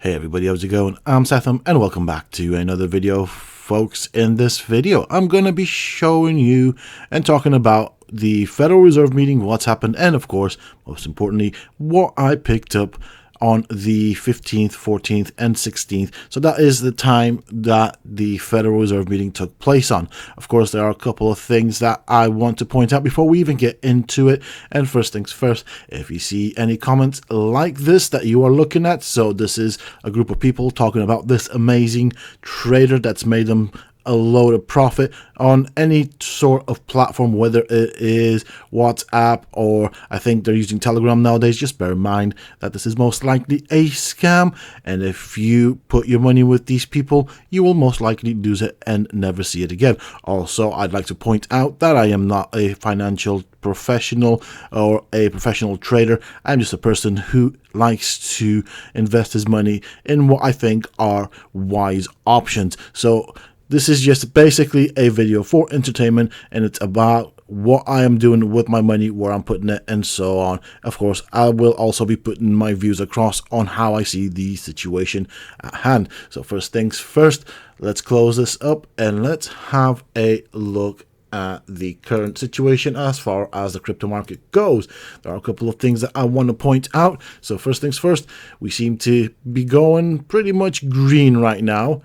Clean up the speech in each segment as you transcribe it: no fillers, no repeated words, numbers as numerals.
Hey everybody, how's it going? I'm Sethum and welcome back to another video. Folks, in this video I'm going to be showing you and talking about the Federal Reserve meeting, what's happened, and of course, most importantly, what I picked up on the 15th, 14th, and 16th. So that is the time that the Federal Reserve meeting took place on. Of course, there are a couple of things that I want to point out before we even get into it. And first things first, if you see any comments like this that you are looking at, so this is a group of people talking about this amazing trader that's made them a load of profit on any sort of platform, whether it is WhatsApp or I think they're using Telegram nowadays. Just bear in mind that this is most likely a scam, and if you put your money with these people, you will most likely lose it and never see it again. Also, I'd like to point out that I am not a financial professional or a professional trader. I'm just a person who likes to invest his money in what I think are wise options. So this is just basically a video for entertainment, and it's about what I am doing with my money, where I'm putting it, and so on. Of course, I will also be putting my views across on how I see the situation at hand. So first things first, let's close this up and let's have a look at the current situation as far as the crypto market goes. There are a couple of things that I want to point out. So first things first, we seem to be going pretty much green right now,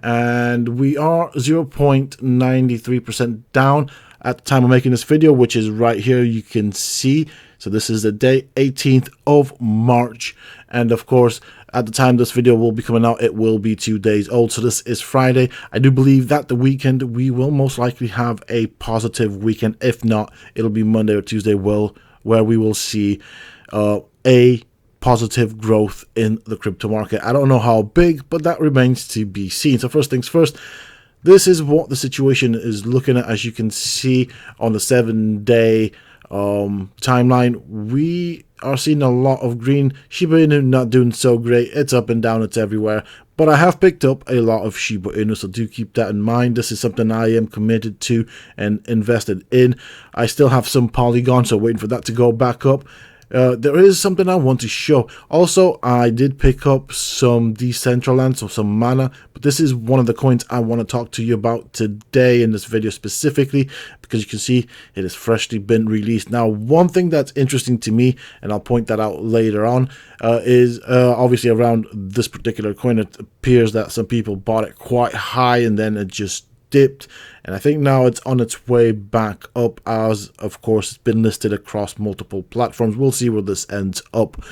and we are 0.93% down at the time of making this video, which is right here. You can see, so this is the day 18th of March, and of course at the time this video will be coming out, it will be 2 days old. So this is Friday. I do believe that the weekend we will most likely have a positive weekend. If not, it'll be Monday or Tuesday where we will see a positive growth in the crypto market. I don't know how big, but that remains to be seen. So first things first, this is what the situation is looking at. As you can see on the 7-day timeline, we are seeing a lot of green. Shiba Inu not doing so great. It's up and down, it's everywhere. But I have picked up a lot of Shiba Inu, so do keep that in mind. This is something I am committed to and invested in. I still have some Polygon, so waiting for that to go back up. There is something I want to show. Also, I did pick up some Decentraland, so some mana, but this is one of the coins I want to talk to you about today in this video specifically, because you can see it has freshly been released. Now, one thing that's interesting to me, and I'll point that out later on, is obviously around this particular coin. It appears that some people bought it quite high and then it just dipped, and I think now it's on its way back up, as of course it's been listed across multiple platforms. We'll see where this ends up.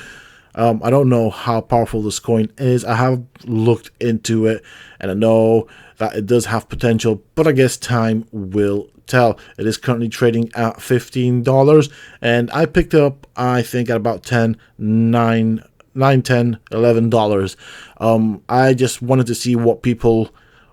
I don't know how powerful this coin is. I have looked into it and I know that it does have potential, but I guess time will tell. It is currently trading at $15, and I picked up, I think, at about $10, $9, $10, $11. I just wanted to see what people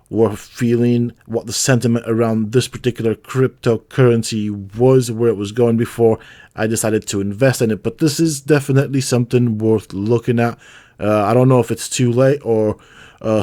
were feeling, what the sentiment around this particular cryptocurrency was, where it was going before I decided to invest in it. But this is definitely something worth looking at. I don't know if it's too late or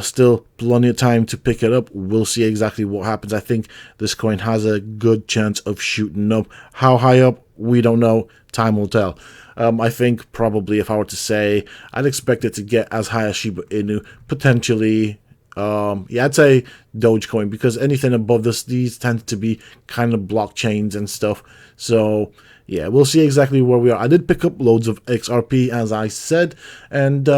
still plenty of time to pick it up. We'll see exactly what happens. I think this coin has a good chance of shooting up. How high up, we don't know. Time will tell. I think probably, if I were to say, I'd expect it to get as high as Shiba Inu, potentially. Yeah, I'd say Dogecoin, because anything above this, these tend to be kind of blockchains and stuff. So yeah, we'll see exactly where we are. I did pick up loads of XRP, as I said, and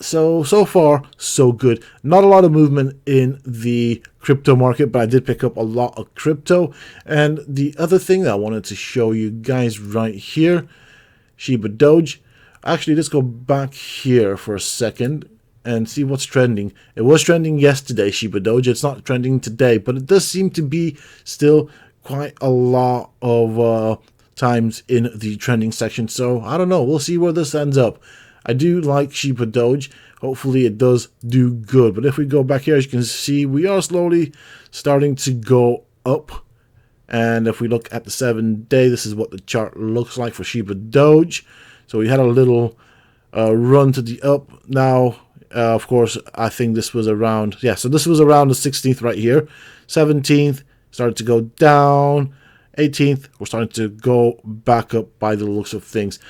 so far so good. Not a lot of movement in the crypto market, but I did pick up a lot of crypto. And the other thing that I wanted to show you guys right here, Shiba Doge. Actually, let's go back here for a second and see what's trending. It was trending yesterday, Shiba Doge. It's not trending today, but it does seem to be still quite a lot of times in the trending section. So I don't know. We'll see where this ends up. I do like Shiba Doge. Hopefully it does do good. But if we go back here, as you can see, we are slowly starting to go up. And if we look at the 7-day, this is what the chart looks like for Shiba Doge. So we had a little run to the up. Now, of course, I think this was around, yeah, so this was around the 16th right here. 17th, started to go down. 18th, we're starting to go back up by the looks of things.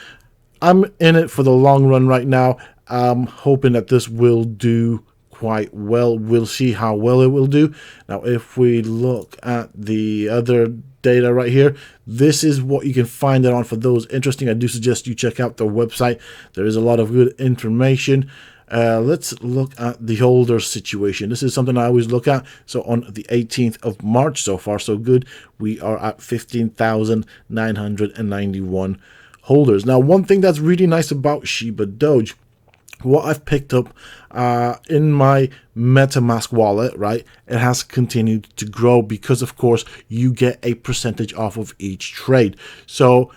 I'm in it for the long run right now. I'm hoping that this will do quite well. We'll see how well it will do. Now, if we look at the other data right here, this is what you can find it on. For those interesting, I do suggest you check out the website. There is a lot of good information. Let's look at the holder situation. This is something I always look at. So on the 18th of March, so far so good, we are at 15,991 holders. Now, one thing that's really nice about Shiba Doge, what I've picked up in my Metamask wallet, right, it has continued to grow because, of course, you get a percentage off of each trade. So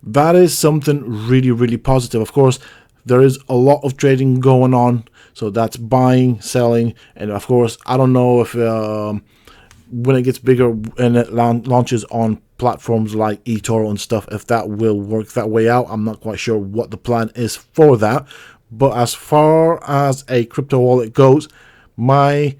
that is something really, really positive. Of course, there is a lot of trading going on. So that's buying, selling, and of course, I don't know if when it gets bigger and it launches on platforms like eToro and stuff, if that will work that way out. I'm not quite sure what the plan is for that. But as far as a crypto wallet goes, my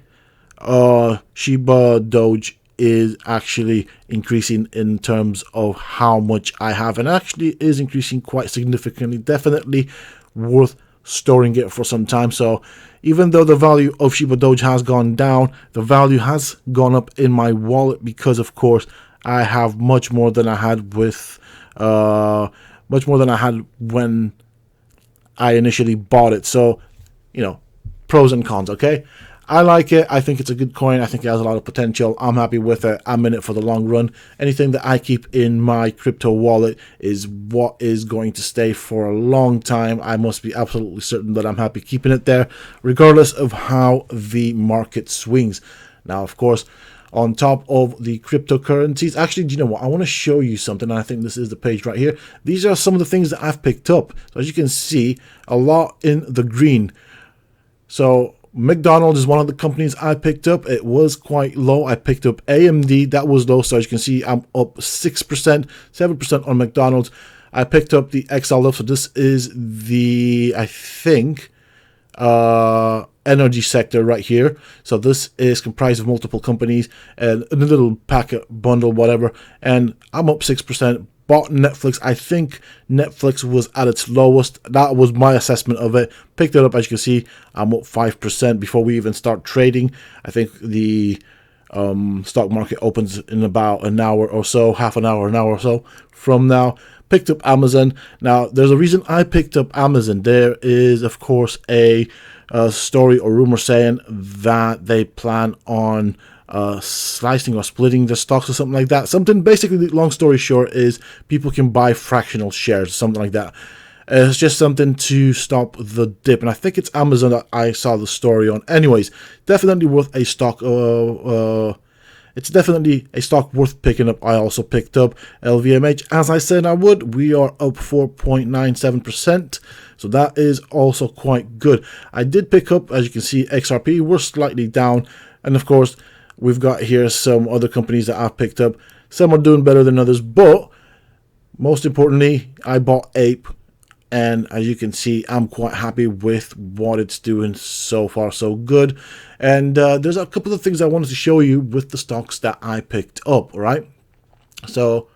Shiba Doge is actually increasing in terms of how much I have, and actually is increasing quite significantly. Definitely worth storing it for some time. So even though the value of Shiba Doge has gone down, the value has gone up in my wallet because, of course, I have much more than I had with when I initially bought it. So, you know, pros and cons, okay? I like it. I think it's a good coin. I think it has a lot of potential. I'm happy with it. I'm in it for the long run. Anything that I keep in my crypto wallet is what is going to stay for a long time. I must be absolutely certain that I'm happy keeping it there, regardless of how the market swings. Now, of course, on top of the cryptocurrencies, actually, do you know what? I want to show you something. I think this is the page right here. These are some of the things that I've picked up. So as you can see, a lot in the green. So McDonald's is one of the companies I picked up. It was quite low. I picked up AMD. That was low. So as you can see, I'm up 6%, 7% on McDonald's. I picked up the XLF. So this is the, I think, energy sector right here. So this is comprised of multiple companies and a little packet bundle, whatever. And I'm up 6%. Bought Netflix. I think Netflix was at its lowest. That was my assessment of it. Picked it up. As you can see, I'm up 5% before we even start trading. I think the stock market opens in about an hour or so, half an hour or so from now. Picked up Amazon. Now, there's a reason I picked up Amazon. There is, of course, a story or rumor saying that they plan on slicing or splitting the stocks or something like that. Something, basically, long story short, is people can buy fractional shares, something like that. It's just something to stop the dip, and I think it's Amazon that I saw the story on. Anyways, definitely worth a stock. It's definitely a stock worth picking up. I also picked up Lvmh, as I said I would. We are up 4.97%, so that is also quite good. I did pick up, as you can see, XRP. We're slightly down, and of course, we've got here some other companies that I've picked up. Some are doing better than others, but most importantly, I bought Ape. And as you can see, I'm quite happy with what it's doing so far, so good. And there's a couple of things I wanted to show you with the stocks that I picked up, all right? So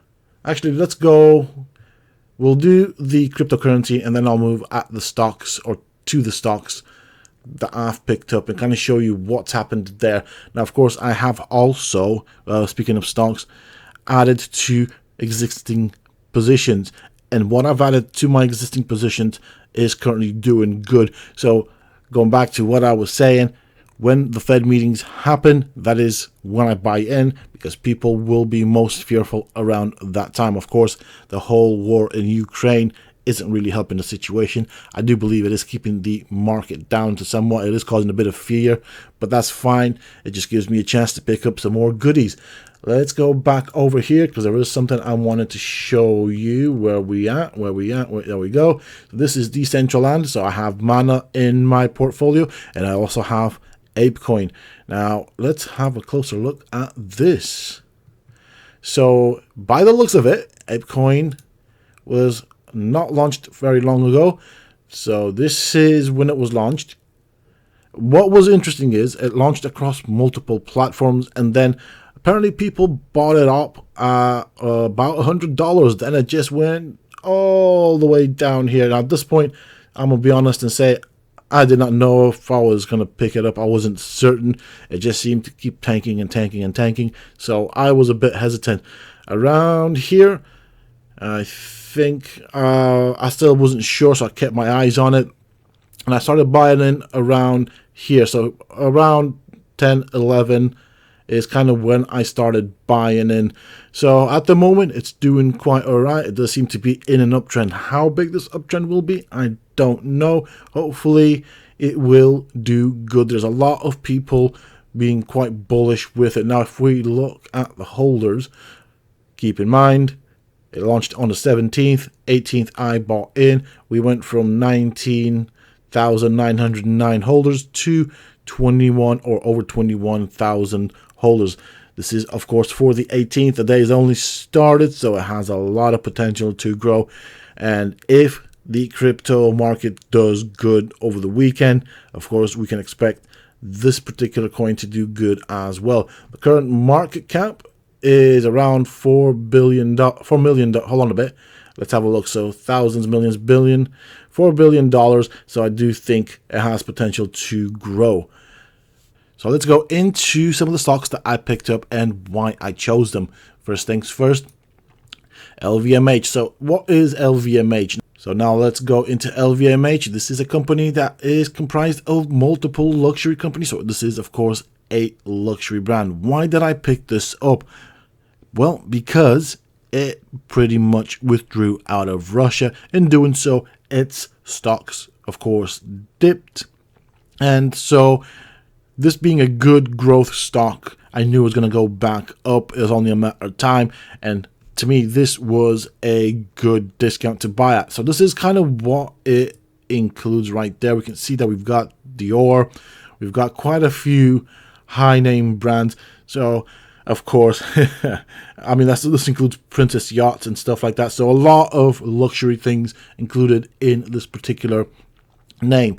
actually, let's go. We'll do the cryptocurrency, and then I'll move at the stocks or to the stocks that I've picked up and kind of show you what's happened there. Now, of course, I have also, speaking of stocks, added to existing positions. And what I've added to my existing positions is currently doing good. So going back to what I was saying, when the Fed meetings happen, that is when I buy in, because people will be most fearful around that time. Of course, the whole war in Ukraine isn't really helping the situation. I do believe it is keeping the market down to somewhat. It is causing a bit of fear, but that's fine. It just gives me a chance to pick up some more goodies. Let's go back over here because there is something I wanted to show you. Where we at? There we go. So this is Decentraland. So I have Mana in my portfolio, and I also have Ape Coin. Now let's have a closer look at this. So by the looks of it, Ape Coin was not launched very long ago. So this is when it was launched. What was interesting is it launched across multiple platforms, and then apparently people bought it up at about $100. Then it just went all the way down here. Now at this point, I'm going to be honest and say I did not know if I was going to pick it up. I wasn't certain. It just seemed to keep tanking and tanking and tanking. So I was a bit hesitant. Around here, I think I still wasn't sure, so I kept my eyes on it. And I started buying in around here. So around 10, 11 is kind of when I started buying in. So at the moment, it's doing quite all right. It does seem to be in an uptrend. How big this uptrend will be, I don't know. Hopefully, it will do good. There's a lot of people being quite bullish with it. Now, if we look at the holders, keep in mind, it launched on the 17th. 18th, I bought in. We went from 19,909 holders to 21 or over 21,000 holders. This is, of course, for the 18th. The day is only started, so it has a lot of potential to grow. And if the crypto market does good over the weekend, of course, we can expect this particular coin to do good as well. The current market cap is around $4 million. Hold on a bit. Let's have a look. So thousands, millions, billion, $4 billion. So I do think it has potential to grow. So let's go into some of the stocks that I picked up and why I chose them. First things first, Lvmh. So what is Lvmh? So now let's go into Lvmh. This is a company that is comprised of multiple luxury companies. So this is, of course, a luxury brand. Why did I pick this up? Well, because it pretty much withdrew out of Russia. In doing so, its stocks, of course, dipped. And so this being a good growth stock, I knew it was going to go back up. It was only a matter of time. And to me, this was a good discount to buy at. So this is kind of what it includes right there. We can see that we've got Dior. We've got quite a few high-name brands. So, of course, I mean, this includes Princess Yachts and stuff like that. So a lot of luxury things included in this particular name.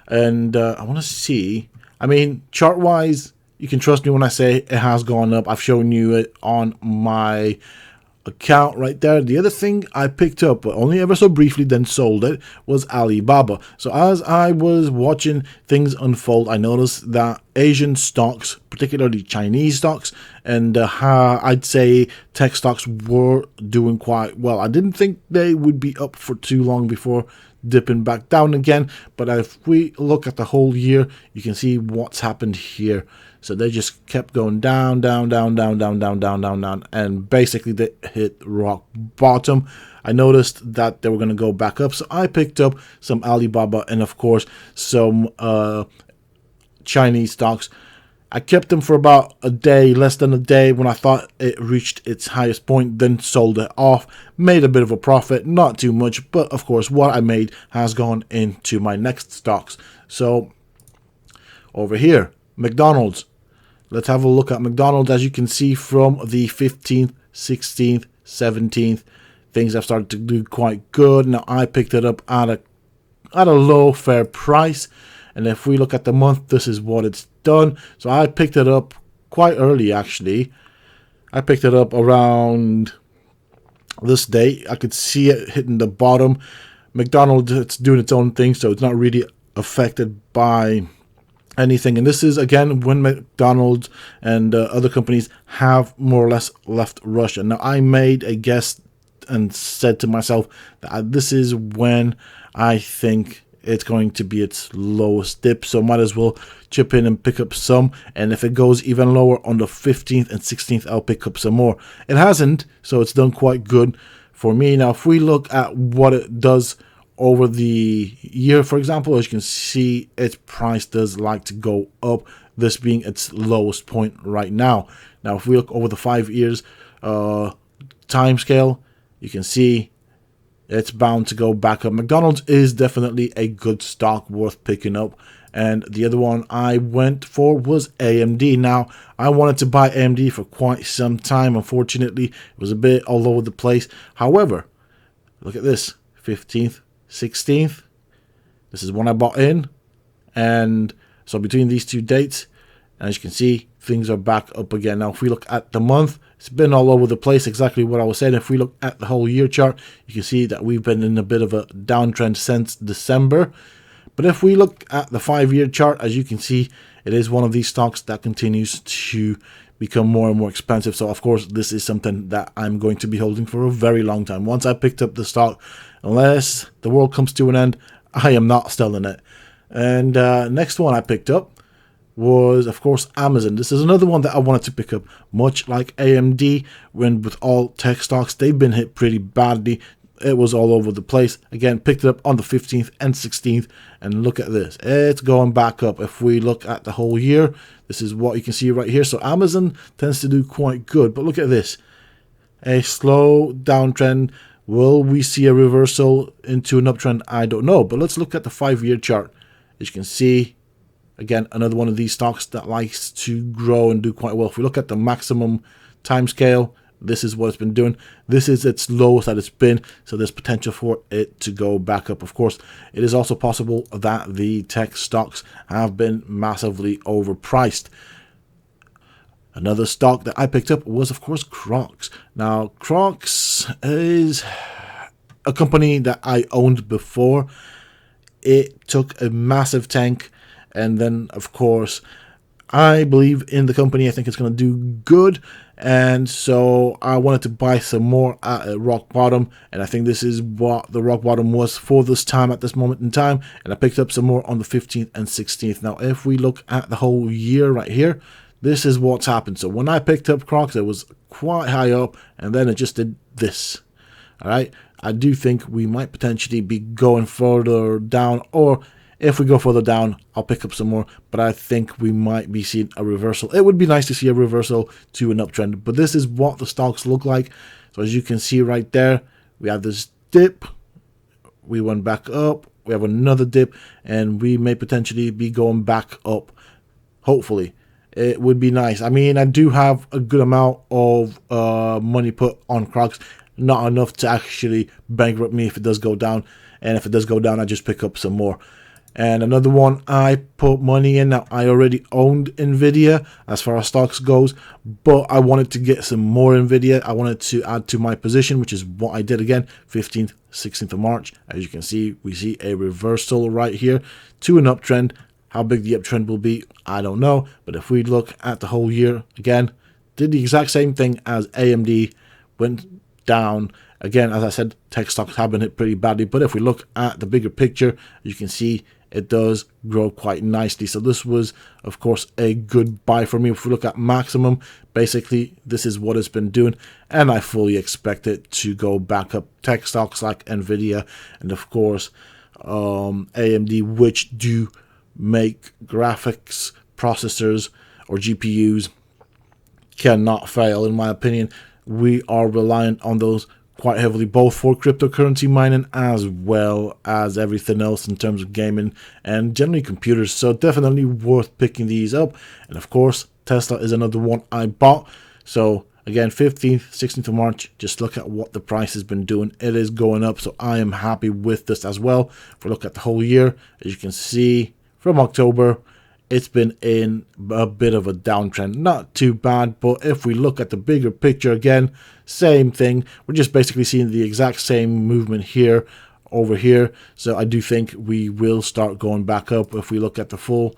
And I want to see, I mean, chart-wise, you can trust me when I say it has gone up. I've shown you it on my account right there. The other thing I picked up, but only ever so briefly, then sold it, was Alibaba. So as I was watching things unfold, I noticed that Asian stocks, particularly Chinese stocks, and I'd say tech stocks were doing quite well. I didn't think they would be up for too long before dipping back down again, but if we look at the whole year, you can see what's happened here. So they just kept going down, down, down, down, down, down, down, down, down, and basically they hit rock bottom. I noticed that they were going to go back up, so I picked up some Alibaba and, of course, some Chinese stocks. I kept them for about a day, less than a day, when I thought it reached its highest point, then sold it off, made a bit of a profit, not too much, but of course what I made has gone into my next stocks. So over here, McDonald's. Let's have a look at McDonald's. As you can see from the 15th, 16th, 17th, things have started to do quite good. Now I picked it up at a low fair price. And if we look at the month, this is what it's done. So I picked it up quite early, actually. I picked it up around this date. I could see it hitting the bottom. McDonald's, it's doing its own thing, so it's not really affected by anything. And this is, again, when McDonald's and other companies have more or less left Russia. Now, I made a guess and said to myself that this is when I think it's going to be its lowest dip, so might as well chip in and pick up some. And if it goes even lower on the 15th and 16th, I'll pick up some more. It hasn't, so it's done quite good for me. Now, if we look at what it does over the year, for example, as you can see, its price does like to go up, this being its lowest point right now. Now, if we look over the 5 years time scale, you can see it's bound to go back up. McDonald's is definitely a good stock worth picking up. And the other one I went for was AMD. Now, I wanted to buy AMD for quite some time. Unfortunately, it was a bit all over the place. However, look at this. 15th, 16th. This is when I bought in. And so between these two dates, as you can see, things are back up again. Now, if we look at the month, it's been all over the place, exactly what I was saying. If we look at the whole year chart, you can see that we've been in a bit of a downtrend since December. But if we look at the 5-year chart, as you can see, it is one of these stocks that continues to become more and more expensive. So, of course, this is something that I'm going to be holding for a very long time. Once I picked up the stock, unless the world comes to an end, I am not selling it. And next one I picked up was, of course, Amazon. This is another one that I wanted to pick up. Much like AMD, when with all tech stocks, they've been hit pretty badly. It was all over the place. Again, picked it up on the 15th and 16th, and look at this. It's going back up. If we look at the whole year, this is what you can see right here. So Amazon tends to do quite good, but look at this. A slow downtrend. Will we see a reversal into an uptrend? I don't know, but let's look at the 5-year chart. As you can see, again, another one of these stocks that likes to grow and do quite well. If we look at the maximum time scale, this is what it's been doing. This is its lowest that it's been, so there's potential for it to go back up. Of course, it is also possible that the tech stocks have been massively overpriced. Another stock that I picked up was, of course, Crocs. Now, Crocs is a company that I owned before. It took a massive tank, and then, of course, I believe in the company. I think it's going to do good, and so I wanted to buy some more at rock bottom, and I think this is what the rock bottom was for this time at this moment in time, and I picked up some more on the 15th and 16th. Now, if we look at the whole year right here, this is what's happened. So when I picked up Crocs, it was quite high up, and then it just did this. All right, I do think we might potentially be going further down, or if we go further down, I'll pick up some more, but I think we might be seeing a reversal. It would be nice to see a reversal to an uptrend, but this is what the stocks look like. So as you can see right there, we have this dip, we went back up, we have another dip, and we may potentially be going back up, hopefully. It would be nice. I mean, I do have a good amount of money put on Crocs, not enough to actually bankrupt me if it does go down, and if it does go down, I just pick up some more. And another one I put money in. Now, I already owned Nvidia as far as stocks goes, but I wanted to get some more Nvidia. I wanted to add to my position, which is what I did again, 15th, 16th of March. As you can see, we see a reversal right here to an uptrend. How big the uptrend will be, I don't know. But if we look at the whole year, again, did the exact same thing as AMD, went down. Again, as I said, tech stocks have been hit pretty badly. But if we look at the bigger picture, you can see it does grow quite nicely. So this was, of course, a good buy for me. If we look at maximum, basically, this is what it's been doing. And I fully expect it to go back up. Tech stocks like Nvidia and, of course, AMD, which do make graphics processors or GPUs, cannot fail, in my opinion. We are reliant on those quite heavily, both for cryptocurrency mining as well as everything else in terms of gaming and generally computers. So definitely worth picking these up. And of course, Tesla is another one I bought. So again, 15th, 16th of March, just look at what the price has been doing. It is going up, so I am happy with this as well. If we look at the whole year, as you can see, from October, it's been in a bit of a downtrend. Not too bad, but if we look at the bigger picture again, same thing. We're just basically seeing the exact same movement here, over here. So I do think we will start going back up. If we look at the full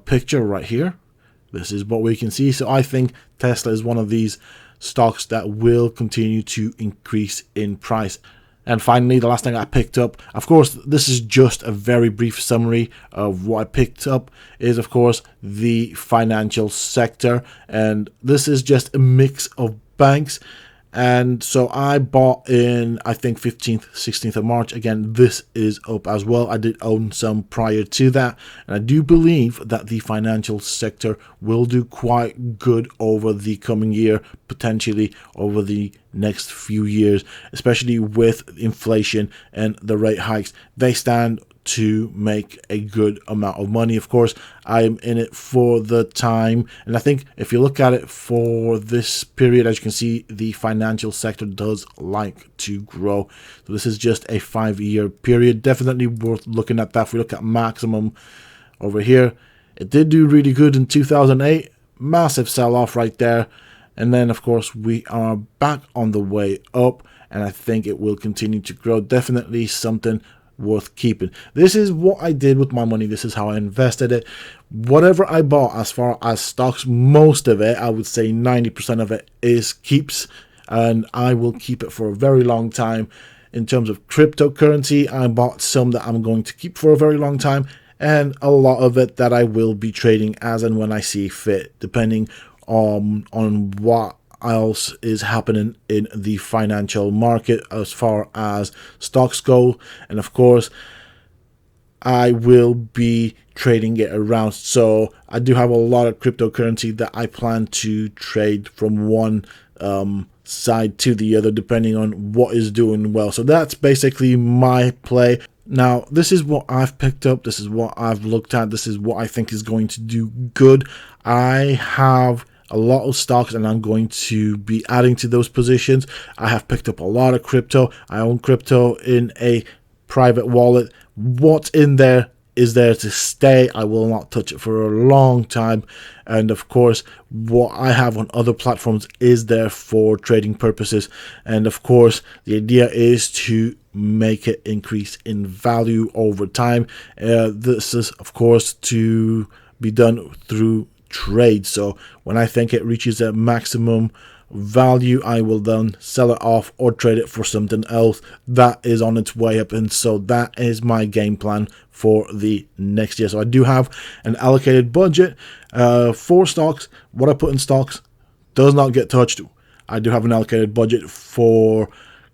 picture right here, this is what we can see. So I think Tesla is one of these stocks that will continue to increase in price. And finally, the last thing I picked up, of course, this is just a very brief summary of what I picked up, is, of course, the financial sector. And this is just a mix of banks. And so I bought in, I think, 15th, 16th of March. Again, this is up as well. I did own some prior to that. And I do believe that the financial sector will do quite good over the coming year, potentially over the next few years, especially with inflation and the rate hikes. They stand to make a good amount of money. Of course, I'm in it for the time, and I think if you look at it for this period, as you can see, the financial sector does like to grow. So this is just a 5-year period, definitely worth looking at that. If we look at maximum over here, it did do really good in 2008, massive sell-off right there, and then of course we are back on the way up, and I think it will continue to grow. Definitely something worth keeping. This is what I did with my money. This is how I invested it. Whatever I bought as far as stocks, most of it, I would say 90% of it is keeps, and I will keep it for a very long time. In terms of cryptocurrency, I bought some that I'm going to keep for a very long time, and a lot of it that I will be trading as and when I see fit, depending on what else is happening in the financial market as far as stocks go. And of course, I will be trading it around. So I do have a lot of cryptocurrency that I plan to trade from one side to the other, depending on what is doing well. So that's basically my play. Now, this is what I've picked up. This is what I've looked at. This is what I think is going to do good. I have a lot of stocks, and I'm going to be adding to those positions. I have picked up a lot of crypto. I own crypto in a private wallet. What's in there is there to stay. I will not touch it for a long time. And of course, what I have on other platforms is there for trading purposes. And of course, the idea is to make it increase in value over time. This is, of course, to be done through trade. So when I think it reaches a maximum value, I will then sell it off or trade it for something else that is on its way up. And so that is my game plan for the next year. So I do have an allocated budget for stocks. What I put in stocks does not get touched. I do have an allocated budget for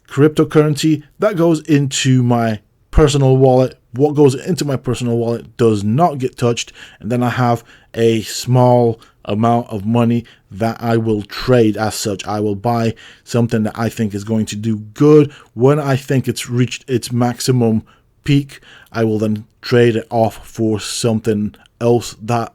cryptocurrency that goes into my personal wallet. What goes into my personal wallet does not get touched. And then I have a small amount of money that I will trade as such. I will buy something that I think is going to do good. When I think it's reached its maximum peak, I will then trade it off for something else that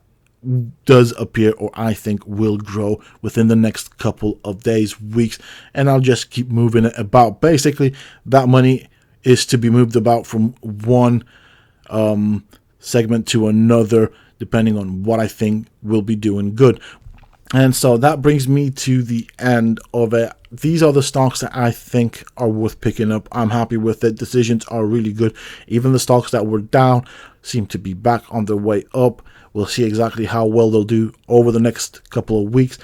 does appear or I think will grow within the next couple of days, weeks, and I'll just keep moving it about. Basically, that money is to be moved about from one segment to another, depending on what I think will be doing good. And so that brings me to the end of it. These are the stocks that I think are worth picking up. I'm happy with it. Decisions are really good. Even the stocks that were down seem to be back on their way up. We'll see exactly how well they'll do over the next couple of weeks.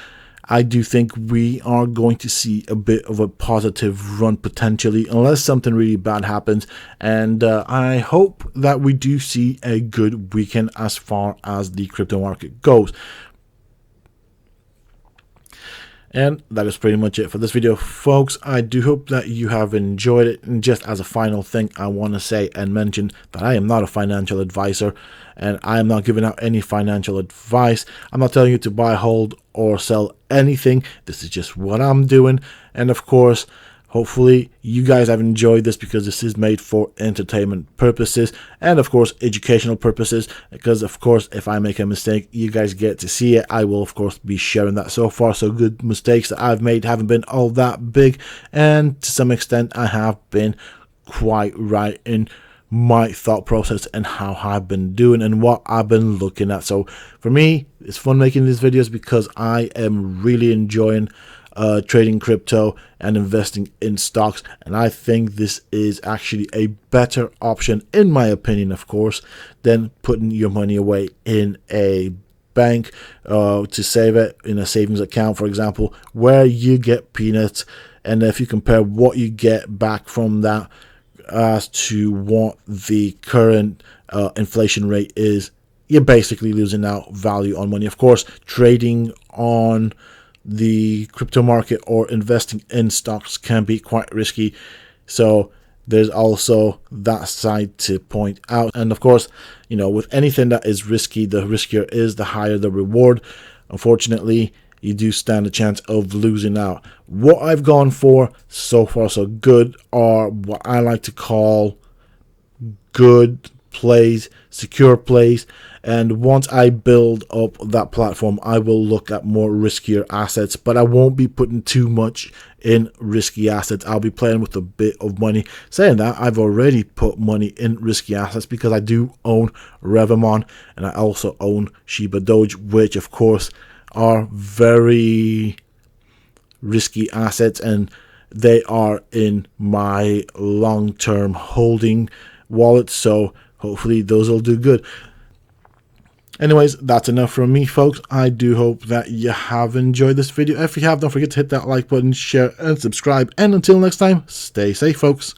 I do think we are going to see a bit of a positive run potentially, unless something really bad happens. And I hope that we do see a good weekend as far as the crypto market goes. And that is pretty much it for this video, folks. I do hope that you have enjoyed it. And just as a final thing, I want to say and mention that I am not a financial advisor, and I am not giving out any financial advice. I'm not telling you to buy, hold, or sell anything. This is just what I'm doing. And of course, hopefully you guys have enjoyed this, because this is made for entertainment purposes and of course educational purposes, because of course if I make a mistake, you guys get to see it. I will of course be sharing that. So far so good. Mistakes that I've made haven't been all that big, and to some extent I have been quite right in my thought process and how I've been doing and what I've been looking at. So for me, it's fun making these videos because I am really enjoying trading crypto and investing in stocks, and I think this is actually a better option, in my opinion, of course, than putting your money away in a bank to save it in a savings account, for example, where you get peanuts. And if you compare what you get back from that as to what the current inflation rate is, you're basically losing out value on money. Of course, trading on the crypto market or investing in stocks can be quite risky, so there's also that side to point out. And of course, you know, with anything that is risky, the riskier is, the higher the reward. Unfortunately, you do stand a chance of losing out. What I've gone for so far so good are what I like to call good plays, secure plays. And once I build up that platform, I will look at more riskier assets, but I won't be putting too much in risky assets. I'll be playing with a bit of money. Saying that, I've already put money in risky assets because I do own Lvmh, and I also own Shiba Doge, which of course are very risky assets, and they are in my long-term holding wallet, so hopefully those will do good. Anyways, that's enough from me, folks. I do hope that you have enjoyed this video. If you have, don't forget to hit that like button, share, and subscribe. And until next time, stay safe, folks.